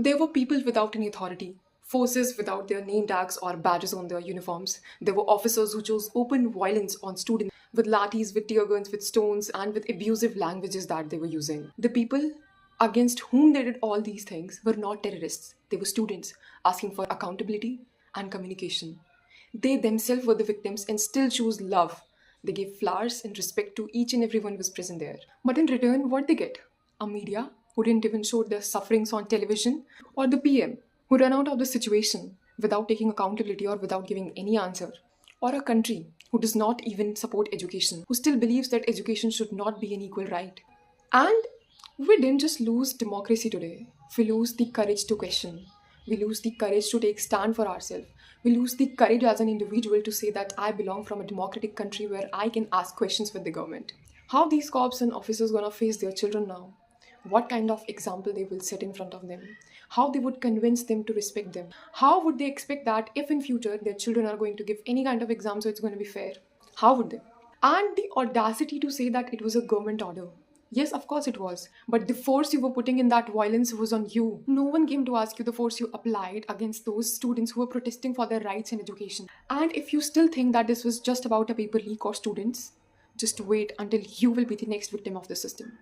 There were people without any authority, forces without their name tags or badges on their uniforms. There were officers who chose open violence on students with lathis, with tear guns, with stones, and with abusive languages that they were using. The people against whom they did all these things were not terrorists, they were students asking for accountability and communication. They themselves were the victims and still chose love. They gave flowers and respect to each and everyone who was present there. But in return, what they get? A media who didn't even show their sufferings on television, or the PM who ran out of the situation without taking accountability or without giving any answer, or a country who does not even support education, who still believes that education should not be an equal right. And we didn't just lose democracy today, we lose the courage to question. We lose the courage to take stand for ourselves. We lose the courage as an individual to say that I belong from a democratic country where I can ask questions with the government. How these cops and officers gonna face their children now? What kind of example they will set in front of them? How they would convince them to respect them? How would they expect that if in future their children are going to give any kind of exam so it's going to be fair? How would they? And the audacity to say that it was a government order. Yes, of course it was. But the force you were putting in that violence was on you. No one came to ask you the force you applied against those students who were protesting for their rights in education. And if you still think that this was just about a paper leak or students, just wait until you will be the next victim of the system.